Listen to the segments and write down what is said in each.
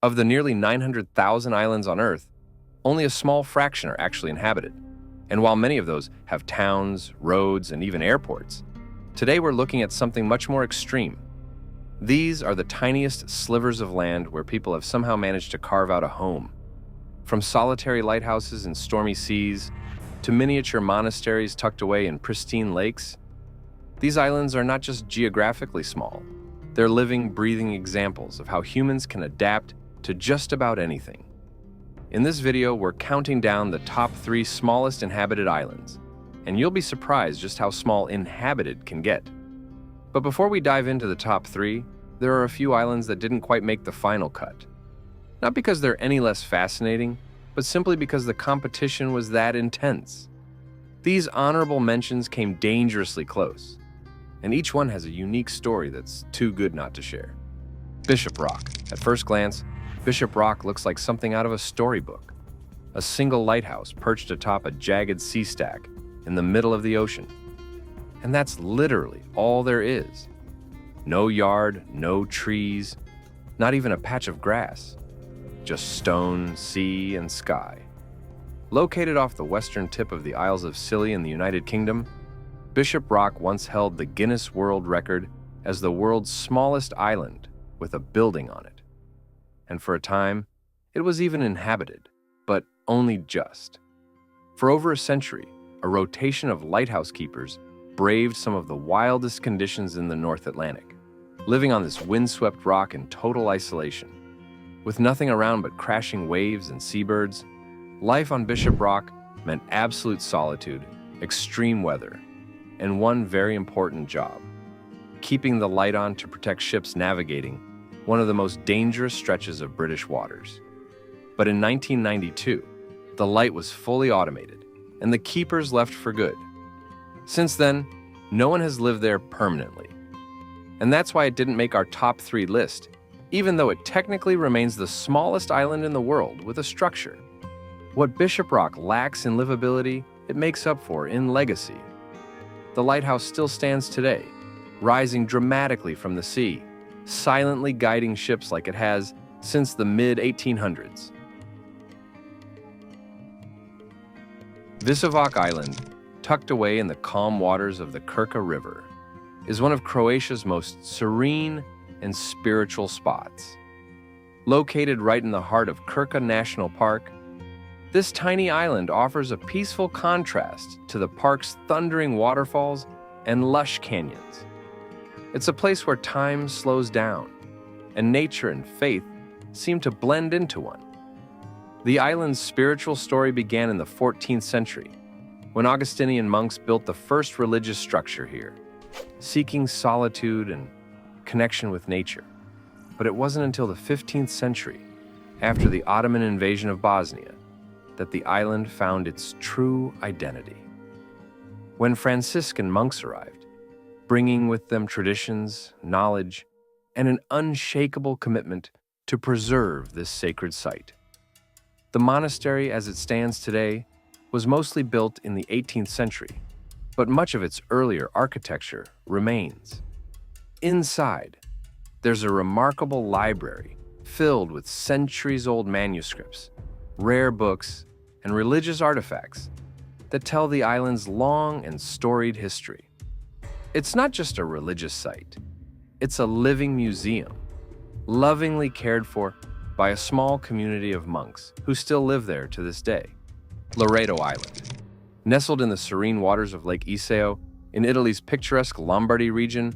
Of the nearly 900,000 islands on Earth, only a small fraction are actually inhabited. And while many of those have towns, roads, and even airports, today we're looking at something much more extreme. These are the tiniest slivers of land where people have somehow managed to carve out a home. From solitary lighthouses in stormy seas to miniature monasteries tucked away in pristine lakes, these islands are not just geographically small, they're living, breathing examples of how humans can adapt to just about anything. In this video, we're counting down the top 3 smallest inhabited islands, and you'll be surprised just how small inhabited can get. But before we dive into the top 3, there are a few islands that didn't quite make the final cut. Not because they're any less fascinating, but simply because the competition was that intense. These honorable mentions came dangerously close, and each one has a unique story that's too good not to share. Bishop Rock. At first glance, Bishop Rock looks like something out of a storybook. A single lighthouse perched atop a jagged sea stack in the middle of the ocean. And that's literally all there is. No yard, no trees, not even a patch of grass. Just stone, sea, and sky. Located off the western tip of the Isles of Scilly in the United Kingdom, Bishop Rock once held the Guinness World Record as the world's smallest island with a building on it. And for a time, it was even inhabited, but only just. For over a century, a rotation of lighthouse keepers braved some of the wildest conditions in the North Atlantic, living on this windswept rock in total isolation. With nothing around but crashing waves and seabirds, life on Bishop Rock meant absolute solitude, extreme weather, and one very important job: keeping the light on to protect ships navigating one of the most dangerous stretches of British waters. But in 1992, the light was fully automated, and the keepers left for good. Since then, no one has lived there permanently. And that's why it didn't make our top 3 list, even though it technically remains the smallest island in the world with a structure. What Bishop Rock lacks in livability, it makes up for in legacy. The lighthouse still stands today, rising dramatically from the sea, silently guiding ships like it has since the mid-1800s. Visvok Island, tucked away in the calm waters of the Krka River, is one of Croatia's most serene and spiritual spots. Located right in the heart of Krka National Park, this tiny island offers a peaceful contrast to the park's thundering waterfalls and lush canyons. It's a place where time slows down, and nature and faith seem to blend into one. The island's spiritual story began in the 14th century, when Augustinian monks built the first religious structure here, seeking solitude and connection with nature. But it wasn't until the 15th century, after the Ottoman invasion of Bosnia, that the island found its true identity. When Franciscan monks arrived, bringing with them traditions, knowledge, and an unshakable commitment to preserve this sacred site. The monastery, as it stands today, was mostly built in the 18th century, but much of its earlier architecture remains. Inside, there's a remarkable library filled with centuries-old manuscripts, rare books, and religious artifacts that tell the island's long and storied history. It's not just a religious site, it's a living museum, lovingly cared for by a small community of monks who still live there to this day. Laredo Island. Nestled in the serene waters of Lake Iseo, in Italy's picturesque Lombardy region,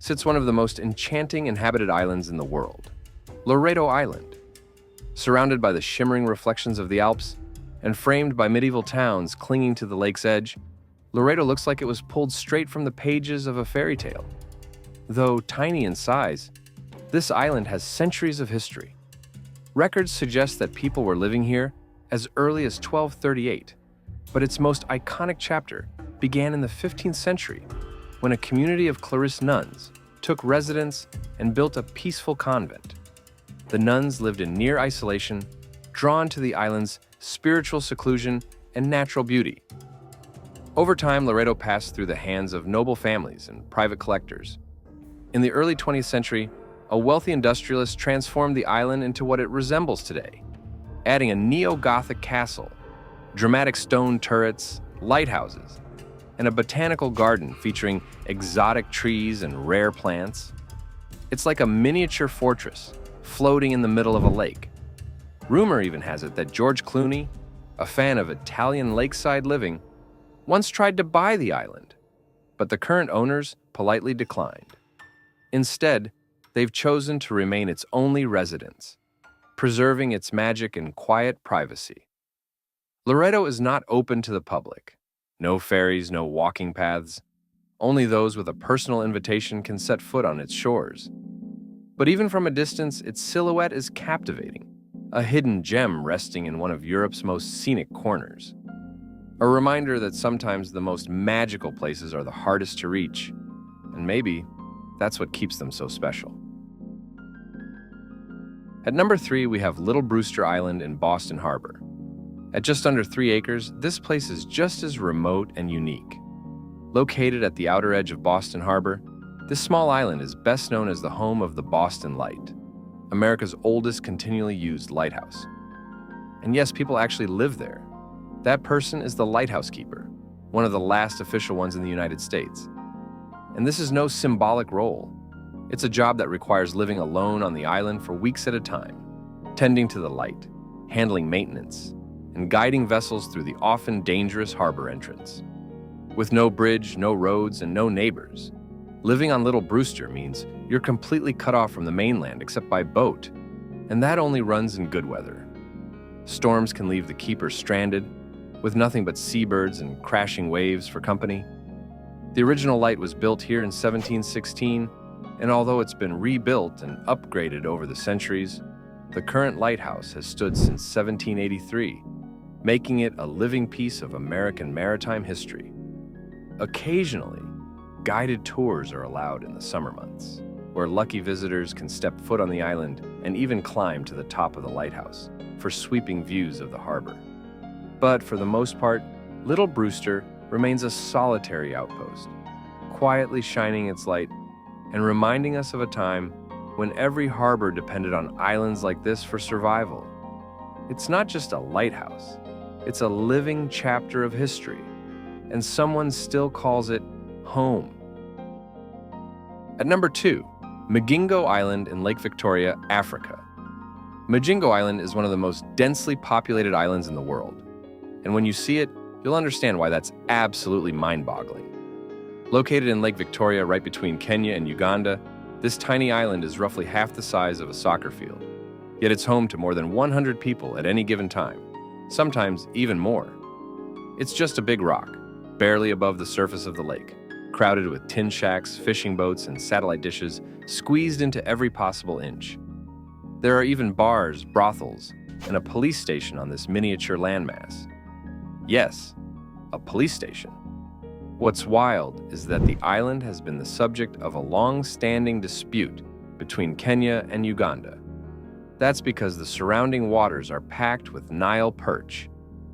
sits one of the most enchanting inhabited islands in the world. Laredo Island. Surrounded by the shimmering reflections of the Alps and framed by medieval towns clinging to the lake's edge, Laredo looks like it was pulled straight from the pages of a fairy tale. Though tiny in size, this island has centuries of history. Records suggest that people were living here as early as 1238, but its most iconic chapter began in the 15th century, when a community of Clarist nuns took residence and built a peaceful convent. The nuns lived in near isolation, drawn to the island's spiritual seclusion and natural beauty. Over time, Laredo passed through the hands of noble families and private collectors. In the early 20th century, a wealthy industrialist transformed the island into what it resembles today, adding a neo-Gothic castle, dramatic stone turrets, lighthouses, and a botanical garden featuring exotic trees and rare plants. It's like a miniature fortress floating in the middle of a lake. Rumor even has it that George Clooney, a fan of Italian lakeside living, once tried to buy the island, but the current owners politely declined. Instead, they've chosen to remain its only residence, preserving its magic and quiet privacy. Laredo is not open to the public. No ferries, no walking paths. Only those with a personal invitation can set foot on its shores. But even from a distance, its silhouette is captivating, a hidden gem resting in one of Europe's most scenic corners. A reminder that sometimes the most magical places are the hardest to reach, and maybe that's what keeps them so special. At number 3, we have Little Brewster Island in Boston Harbor. At just under 3 acres, this place is just as remote and unique. Located at the outer edge of Boston Harbor, this small island is best known as the home of the Boston Light, America's oldest continually used lighthouse. And yes, people actually live there. That person is the lighthouse keeper, one of the last official ones in the United States. And this is no symbolic role. It's a job that requires living alone on the island for weeks at a time, tending to the light, handling maintenance, and guiding vessels through the often dangerous harbor entrance. With no bridge, no roads, and no neighbors, living on Little Brewster means you're completely cut off from the mainland except by boat, and that only runs in good weather. Storms can leave the keeper stranded, with nothing but seabirds and crashing waves for company. The original light was built here in 1716, and although it's been rebuilt and upgraded over the centuries, the current lighthouse has stood since 1783, making it a living piece of American maritime history. Occasionally, guided tours are allowed in the summer months, where lucky visitors can step foot on the island and even climb to the top of the lighthouse for sweeping views of the harbor. But for the most part, Little Brewster remains a solitary outpost, quietly shining its light and reminding us of a time when every harbor depended on islands like this for survival. It's not just a lighthouse, it's a living chapter of history, and someone still calls it home. At number 2, Mingo Island in Lake Victoria, Africa. Mingo Island is one of the most densely populated islands in the world, and when you see it, you'll understand why that's absolutely mind-boggling. Located in Lake Victoria right between Kenya and Uganda, this tiny island is roughly half the size of a soccer field, yet it's home to more than 100 people at any given time, sometimes even more. It's just a big rock, barely above the surface of the lake, crowded with tin shacks, fishing boats, and satellite dishes squeezed into every possible inch. There are even bars, brothels, and a police station on this miniature landmass. Yes, a police station. What's wild is that the island has been the subject of a long-standing dispute between Kenya and Uganda. That's because the surrounding waters are packed with Nile perch,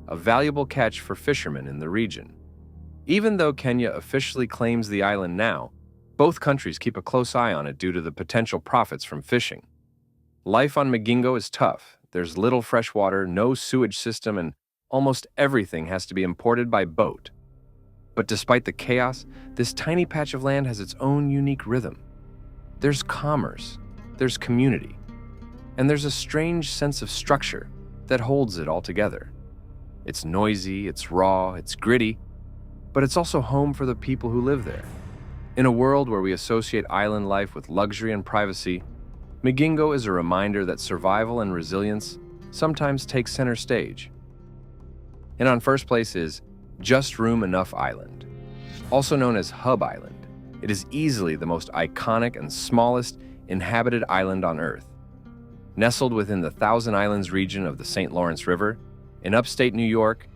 a valuable catch for fishermen in the region. Even though Kenya officially claims the island now, both countries keep a close eye on it due to the potential profits from fishing. Life on Mingo is tough. There's little fresh water, no sewage system, and almost everything has to be imported by boat. But despite the chaos, this tiny patch of land has its own unique rhythm. There's commerce, there's community, and there's a strange sense of structure that holds it all together. It's noisy, it's raw, it's gritty, but it's also home for the people who live there. In a world where we associate island life with luxury and privacy, Mingo is a reminder that survival and resilience sometimes take center stage. And on first place is Just Room Enough Island. Also known as Hub Island, it is easily the most iconic and smallest inhabited island on Earth. Nestled within the Thousand Islands region of the St. Lawrence River, in upstate New York,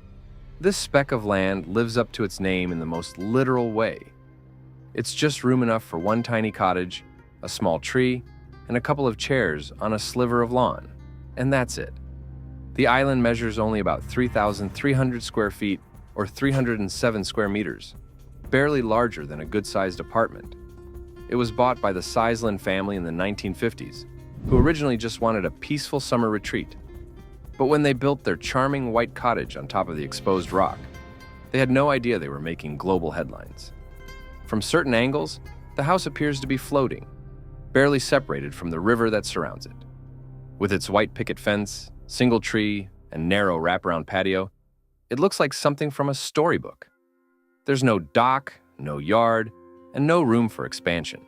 this speck of land lives up to its name in the most literal way. It's just room enough for one tiny cottage, a small tree, and a couple of chairs on a sliver of lawn, and that's it. The island measures only about 3,300 square feet or 307 square meters, barely larger than a good-sized apartment. It was bought by the Sizeland family in the 1950s, who originally just wanted a peaceful summer retreat. But when they built their charming white cottage on top of the exposed rock, they had no idea they were making global headlines. From certain angles, the house appears to be floating, barely separated from the river that surrounds it. With its white picket fence, single tree, and narrow wraparound patio, it looks like something from a storybook. There's no dock, no yard, and no room for expansion.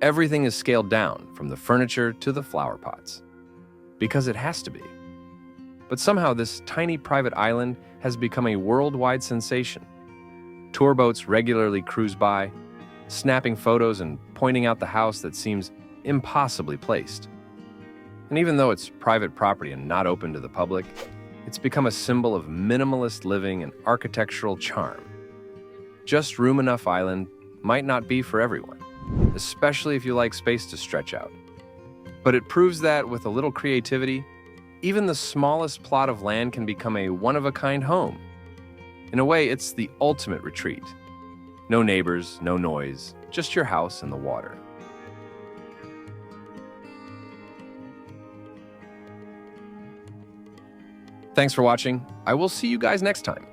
Everything is scaled down, from the furniture to the flower pots. Because it has to be. But somehow this tiny private island has become a worldwide sensation. Tour boats regularly cruise by, snapping photos and pointing out the house that seems impossibly placed. And even though it's private property and not open to the public, it's become a symbol of minimalist living and architectural charm. Just room enough island might not be for everyone, especially if you like space to stretch out. But it proves that with a little creativity, even the smallest plot of land can become a one-of-a-kind home. In a way, it's the ultimate retreat. No neighbors, no noise, just your house and the water. Thanks for watching. I will see you guys next time.